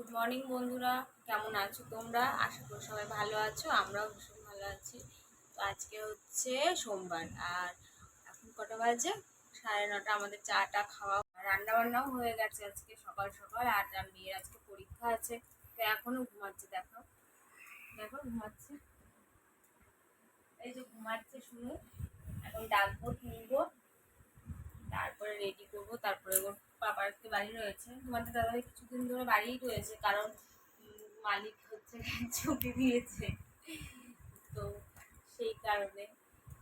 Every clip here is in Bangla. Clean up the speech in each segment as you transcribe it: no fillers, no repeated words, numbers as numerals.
গুড মর্নিং বন্ধুরা, কেমন আছো তোমরা? আশা করি সবাই ভালো আছো, আমরাও ভীষণ ভালো আছি। তো আজকে হচ্ছে সোমবার, আর এখন কটা বাজে? 9:30। আমাদের চাটা খাওয়া, রান্না বান্নাও হয়ে গেছে আজকে সকাল সকাল। আর মেয়ের আজকে পরীক্ষা আছে, তো এখনো ঘুমাচ্ছে। দেখো দেখো ঘুমাচ্ছে, এই যে ঘুমাচ্ছে শুনে। এখন ডাকবো, তুলবো, তারপরে রেডি করবো, তারপরে ওর বাবার আজকে বাড়ি রয়েছে। তোমাদের দাদাভাই কিছুদিন ধরে বাড়িই রয়েছে, কারণ মালিক হচ্ছে ছুটি দিয়েছে, তো সেই কারণে।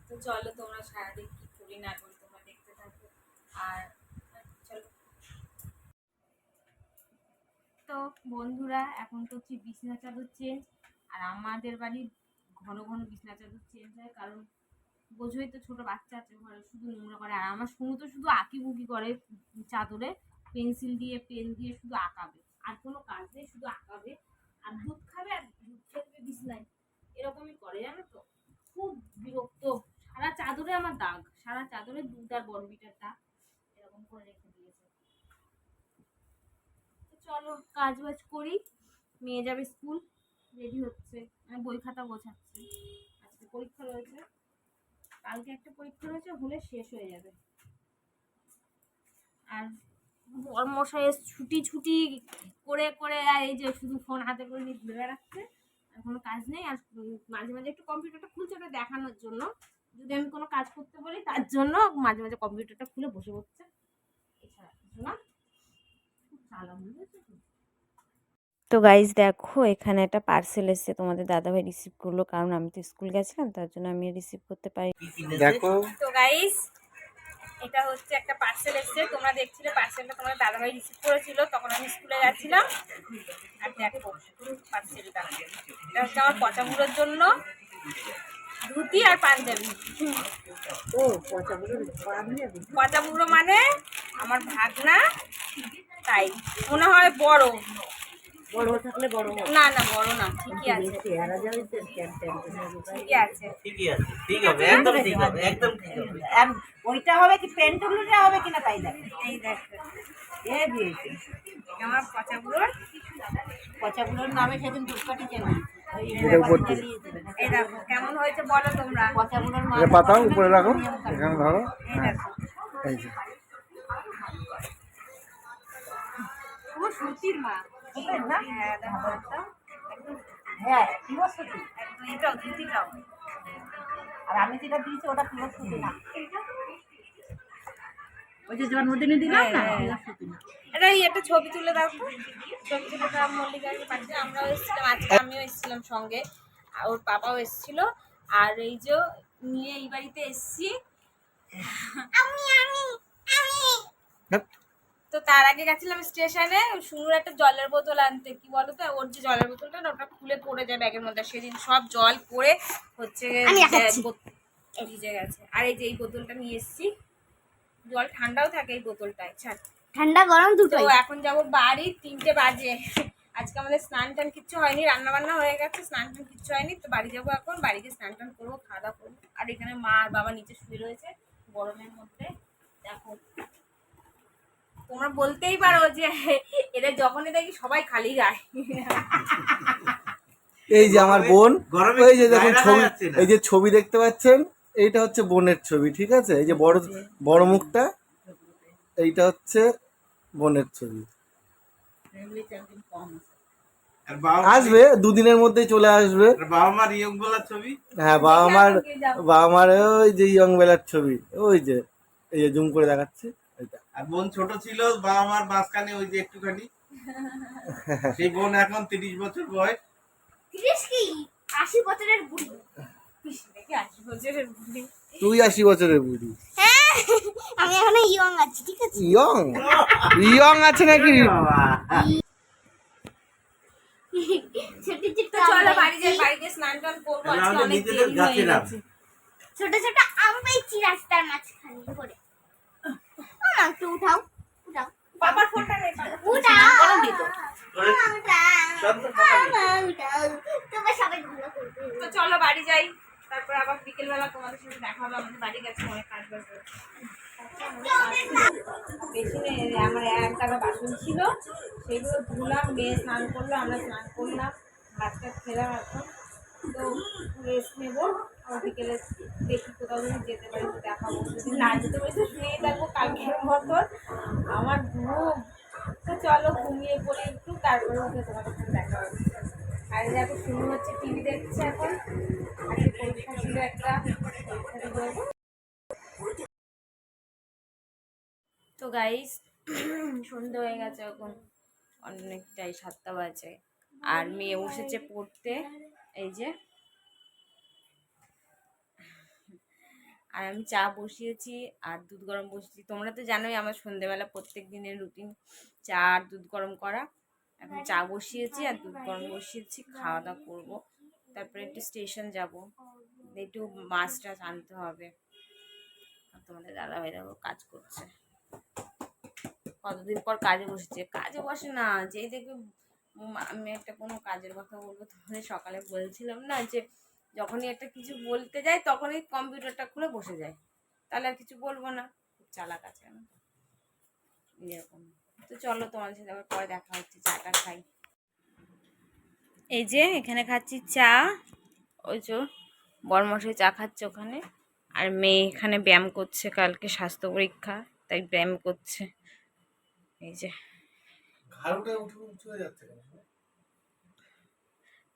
তো চলো, তোমরা সারাদিন কি করি না করি তোমরা দেখতে থাকো। আর চলো। তো বন্ধুরা, এখন তো হচ্ছে বিছনা চাদর চেঞ্জ। আর আমাদের বাড়ির ঘন ঘন বিছনা চাদর চেঞ্জ হয়, কারণ বোঝোই তো, ছোট বাচ্চা আছে ঘরে, শুধু নোংরা করে। আর আমার শুনু তো শুধু আঁকিবুকি করে চাদরে, পেন্সিল দিয়ে পেন দিয়ে শুধু আঁকাবে, আর কোনো কাজ নেই, শুধু আঁকাবে আর দুধ খাবে আর দুধ ফেলবে বিছনায়, এরকমই করে, জানো তো। খুব বিরক্ত। সারা চাদরে আমার দাগ, সারা চাদরে দুধ আর বরবিটার দাগ এরকম করে রেখে দিয়েছে। তো চলো কাজ বাজ করি। মেয়ে যাবে স্কুল, রেডি হচ্ছে, বই খাতা গোছাচ্ছে। আজকে পরীক্ষা রয়েছে, কালকে একটা পরীক্ষা রয়েছে, হলে শেষ হয়ে যাবে। আর বরমশাই ছুটি ছুটি করে করে, আর এই যে শুধু ফোন হাতে করে নিয়ে ঘুরে বেড়াচ্ছে, আর কোনো কাজ নেই। আর মাঝে মাঝে একটু কম্পিউটারটা খুলছে, ওটা দেখানোর জন্য, যদি আমি কোনো কাজ করতে বলি তার জন্য মাঝে মাঝে কম্পিউটারটা খুলে বসে পড়ছে, এছাড়া কিছু না। খুব চালাক বুঝেছো তো। তো গাইজ দেখো, এখানে একটা পার্সেল এসেছে, তোমাদের দাদাভাই রিসিভ করলো, কারণ আমি তো স্কুল গেছিলাম, তার জন্য আমি রিসিভ করতে পারি। দেখো তো গাইস, এটা হচ্ছে একটা পার্সেল এসেছে। তোমরা দেখছিলে পার্সেলটা, তোমার দাদাভাই রিসিভ করেছিল, তখন আমি স্কুলে যাচ্ছিলাম। আর দেখো পার্সেলটা, এটা হচ্ছে আমার পচা বুড়োর জন্য ধুতি আর পাঞ্জাবি। ও পচা পচা বুড়ো মানে আমার ভাগনা, তাই মনে হয় বড়। বড় থাকলে বড় হবে। না না, বড় না, ঠিকই আছে, চেহারা যাবে ঠিকই আছে। ঠিকই আছে, ঠিক হবে, একদম ঠিক হবে, একদম ঠিক হবে। ওইটা হবে কি প্যান্টুলুটা হবে কিনা তাই দেখো। এই দেখো, এ দিয়েছে আমার পচা বুড়োর। পচাগুলোর নামে সেদিন ধূপকাঠি চেনা এই দেখো কেমন হয়েছে বলো তোমরা। পচাগুলোর এটা পাতাও উপরে রাখো, এখানে ধরো। এই দেখো, এই যে পুরো সুতির মা। হ্যাঁ দেখো হাতটা, একদম হ্যাঁ পিওর সুতি। একদম, এটাও ধুতিটাও। আর আমি যেটা দিয়েছি ওটা পিওর সুতি না, ওই যে জন্মদিনে দিলাম না, পিওর সুতি না। এটা একটা ছবি তুলে দেখো, ছবি তুলে দাও মল্লিকাকে পাঠিয়ে। আমরাও এসেছিলাম আজকে, আমিও এসেছিলাম সঙ্গে, আর ওর বাবাও এসেছিল। আর এই যে নিয়ে এই বাড়িতে এসেছি তো তার আগে গেছিলাম স্টেশনে শুনুর একটা জলের বোতল আনতে। কি বলতো, ওর যে জলের বোতলটা না, ওটা খুলে পড়ে যায় ব্যাগের মধ্যে। সেদিন সব জল পড়ে হচ্ছে ভিজে গেছে। আর এই যে এই বোতলটা নিয়ে এসেছি, জল ঠান্ডাও থাকে এই বোতলটায়, ছাড় ঠান্ডা গরম তো এখন যাবো বাড়ি, 3টে বাজে। আজকে আমাদের স্নান টান কিচ্ছু হয়নি, রান্না বান্না হয়ে গেছে, স্নান টান কিচ্ছু হয়নি। তো বাড়ি যাবো এখন, বাড়িতে স্নান টান করবো, খাওয়া দাওয়া করবো। আর এখানে মা আর বাবা নিচে শুয়ে রয়েছে গরমের মধ্যে। দেখো, তোমরা বলতেই পারো যে এদের যখনই দেখি সবাই খালি গায়। এই যে আমার বোন, গরমে এই যে দেখুন গায়ে রাখা ছবি, যাচ্ছে না। এই যে ছবি দেখতে পাচ্ছেন, এইটা হচ্ছে বোনের ছবি, ঠিক আছে? এই যে বড় বড় মুখটা, এইটা হচ্ছে বোনের ছবি। আর বাবা আসবে দুদিনের মধ্যেই চলে আসবে। আর বাবা মার ইয়ং বলার ছবি। হ্যাঁ, বাবা মার ওই যে ইয়ং বেলার ছবি, ওই যে এই যে জুম করে দেখাচ্ছে ওইটা। আর বোন ছোট ছিল, বাবা মার মাঝখানে ওই যে একটুখানি। সেই বোন এখন 30 বছর বয়স। 30 কি 80 বছরের বুড়ি। 80 বছরের বুড়ি। তুই 80 বছরের বুড়ি। আমি এখনো ইয়ং আছি, ঠিক আছে? ইয়ং ইয়ং আছে নাকি? বাবা তো চলো বাড়ি যাই, বাড়িতে স্নান টান করবো, আজকে আমাদের অনেক নিজেদের দেরি গাছের হয়ে আম। গেছে। ছোট ছোট আম পেয়েছি রাস্তার মাঝখানে করে। একটু উঠাও, উঠাও বাবার ফোনটা নে, উঠাও করো নি তো। তোমার সবাই ভালো করবে। তো চলো বাড়ি যাই, তারপর আবার বিকেল বেলা তোমাদের সাথে দেখা হবে। আমাদের বাড়ি গেছে, অনেক কাজ বাজ। বেশি নেই, আমার এক টাকা বাসন ছিল, সেগুলো ধুলাম, মেয়ে স্নান করলো, আমরা স্নান করলাম, ভাত টাত খেলাম। এখন তো রেস্ট নেবো, আর বিকেলে দেখি কোথাও যদি যেতে পারি তো দেখাবো, যদি না যেতে পারি তো শুয়েই থাকবো কালকের মতন। আমার ঘুম, তো চলো ঘুমিয়ে পড়ে একটু, তারপরে উঠে তোমাদের সাথে দেখা হচ্ছে। আর এই দেখো শুরু হচ্ছে, টিভি দেখছে এখন, আজকে পরীক্ষা ছিল একটা, পরীক্ষা দিবো। তো গাইস সন্ধে হয়ে গেছে এখন, অনেকটাই 7টা বাজে, আর মেয়ে বসেছে পড়তে, এই যে। আর আমি চা বসিয়েছি আর দুধ গরম বসিয়েছি। তোমরা তো জানোই আমার সন্ধেবেলা প্রত্যেক দিনের রুটিন চা আর দুধ গরম করা। এখন চা বসিয়েছি আর দুধ গরম বসিয়েছি, খাওয়া দাওয়া করবো, তারপরে একটু স্টেশন যাব, একটু মাছ টাছ আনতে হবে। আর তোমাদের দাদাভাই দেখো কাজ করছে, কতদিন পর কাজে বসেছে। কাজে বসে না, যেই দেখবে আমি একটা কোনো কাজের কথা বলবো, তোমাদের সকালে বলছিলাম না যে যখনই একটা কিছু বলতে যাই তখনই কম্পিউটারটা খুলে বসে যায়, তাহলে আর কিছু বলবো না। খুব চালাক আছে না এরকম। তো চলো তোমাদের সাথে আবার পরে দেখা হচ্ছে, চাটা খাই। এই যে এখানে খাচ্ছি চা, ওই যে বড়মশাই চা খাচ্ছে ওখানে, আর মেয়ে এখানে ব্যায়াম করছে, কালকে স্বাস্থ্য পরীক্ষা তাই ব্যায়াম করছে। এই যে ঘাড়টা উঠে উঁচু হয়ে যাচ্ছে কেন?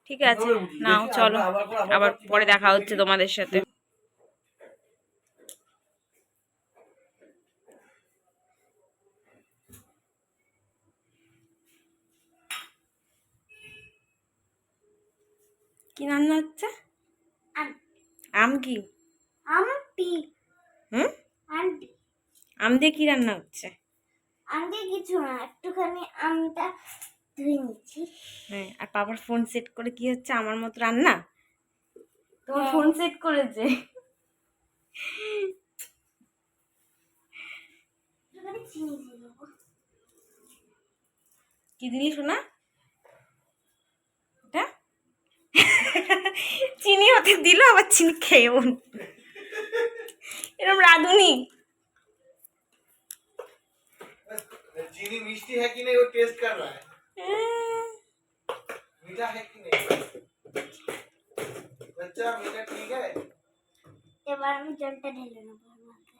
ঠিক আছে, নাও চলো, আবার পরে দেখা হচ্ছে তোমাদের সাথে। কি রান্না হচ্ছে? আম কি? আমটি হুম, আন্টি আম দিয়ে কি রান্না হচ্ছে? আন্টি কিছু না, একটুখানি আমটা ধুয়ে নিচ্ছি। হ্যাঁ, আর বাবার ফোন সেট করে কি হচ্ছে, আমার মতো রান্না? তোমার হ্যাঁ। ফোন সেট করেছে। একটুখানি চিনি দিয়ে দেবো। কি দিলি শোনা? এটা চিনি হতে দিল, আবার চিনি খেয়েও এরকম রাঁধুনি। चीनी मिष्टी है कि नहीं वो टेस्ट कर रहा है, मीठा है कि नहीं बच्चा, मीठा ठीक है। এবার আমি জলটা ঢেলে নেবো এর মধ্যে।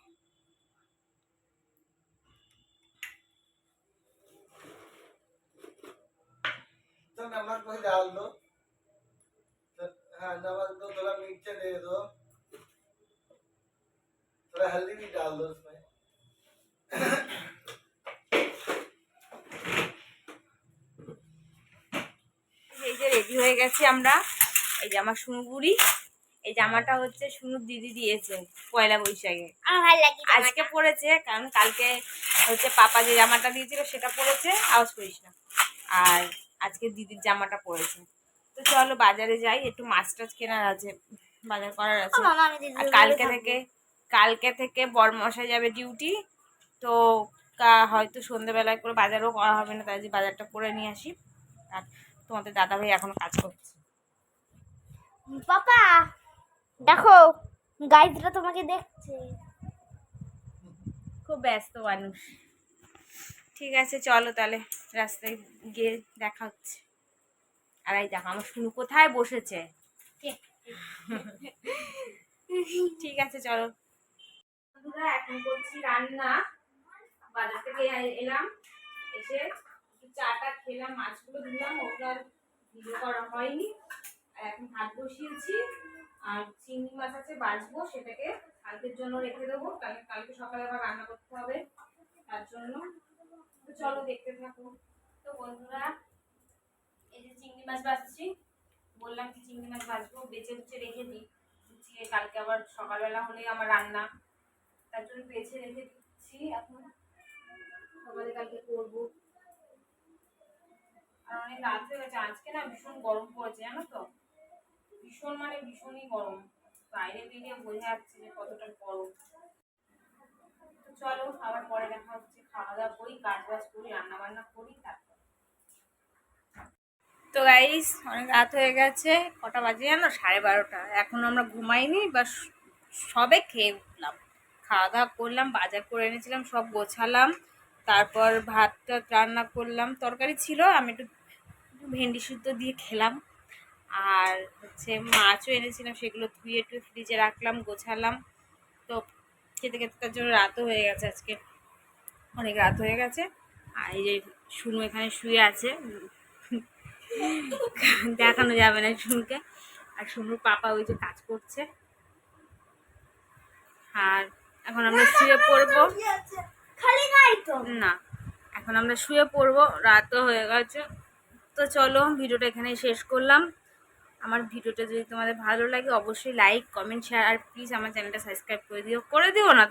तो नमक को डाल दो, तो हाँ नमक दो, थोड़ा मिर्च दे दो, थोड़ा हल्दी भी डाल दो उसमें। এই যে রেডি হয়ে গেছি আমরা, এই যে আমার শুনু বুড়ি, এই জামাটা হচ্ছে শুনুর দিদি দিয়েছে পয়লা বৈশাখে, আমার ভালো লাগে আজকে পরেছে, কারণ কালকে হচ্ছে পাপা যে জামাটা দিয়েছিল সেটা পরেছে, আওয়াজ করিস না, আর আজকে দিদির জামাটা পরেছে। তো চলো বাজারে যাই, একটু মাছ টাছ কেনার আছে, বাজার করার আছে। মামা আমি দিদি আর কালকে থেকে বড়মশাই যাবে ডিউটি, তো হয়তো সন্ধ্যেবেলায় করে বাজারও করা হবে না, তাই যে বাজারটা করে নিয়ে আসি। আর তোমাদের দাদাভাই এখনো কাজ করছে। পাপা দেখো, গাইজরা তোমাকে দেখছে। খুব ব্যস্ত মানুষ। ঠিক আছে চলো তাহলে, রাস্তায় গিয়ে দেখা হচ্ছে। আর এই দেখো আমার শুনু কোথায় বসেছে। ঠিক আছে চলো বন্ধুরা, এখন করছি রান্না। বাজার থেকে এলাম, এসে একটু চাটা খেলাম, মাছগুলো ধুলাম, ওগুলো আর ভিডিও করা হয়নি। আর এখন ভাত বসিয়েছি, আর চিংড়ি মাছ আছে বাছবো, সেটাকে কালকের জন্য রেখে দেবো, কালকে সকালে আবার রান্না করতে হবে তার জন্য। তো চলো দেখতে থাকো। তো বন্ধুরা এই যে চিংড়ি মাছ বাছছি, বললাম কি চিংড়ি মাছ বাছবো, বেছে বুছে রেখে দিই, গুছিয়ে কালকে আবার সকালবেলা হলে আমার রান্না, তার জন্য বেছে রেখে দিচ্ছি, এখন সকালে কালকে করবো। আর অনেক রাত হয়ে গেছে, আজকে না ভীষণ গরম পড়েছে জানো তো, ভীষণ মানে ভীষণই গরম, বাইরে বেরিয়ে বোঝা যাচ্ছে যে কতটা গরম। তো চলো আবার পরে দেখা হচ্ছে, খাওয়া দাওয়া করি, কাজ বাজ করি, রান্না বান্না করি, তারপর। তো গাইস অনেক রাত হয়ে গেছে, কটা বাজে জানো? 12:30। এখন আমরা ঘুমাইনি, বা সবে খেয়ে উঠলাম, খাওয়া দাওয়া করলাম, বাজার করে এনেছিলাম, সব গোছালাম, তারপর ভাতটা রান্না করলাম, তরকারি ছিল, আমি একটু ভেন্ডি সিদ্ধ দিয়ে খেলাম। আর হচ্ছে মাছও এনেছিলাম, সেগুলো ধুয়ে একটু ফ্রিজে রাখলাম, গোছালাম। তো খেতে খেতে তার জন্য রাতও হয়ে গেছে, আজকে অনেক রাত হয়ে গেছে। আর এই যে শুনু এখানে শুয়ে আছে, দেখানো যাবে না শুনুকে। আর শুনুর পাপা ওই যে কাজ করছে। আর এখন আমরা শুয়ে পড়বো। খালি নাই তো। না, এখন আমরা শুয়ে পড়বো, রাতও হয়ে গেছে। তো চলো ভিডিওটা এখানেই শেষ করলাম। আমার ভিডিওটা যদি তোমাদের ভালো লাগে অবশ্যই লাইক, কমেন্ট, শেয়ার আর প্লিজ আমার চ্যানেলটা সাবস্ক্রাইব করে দিও না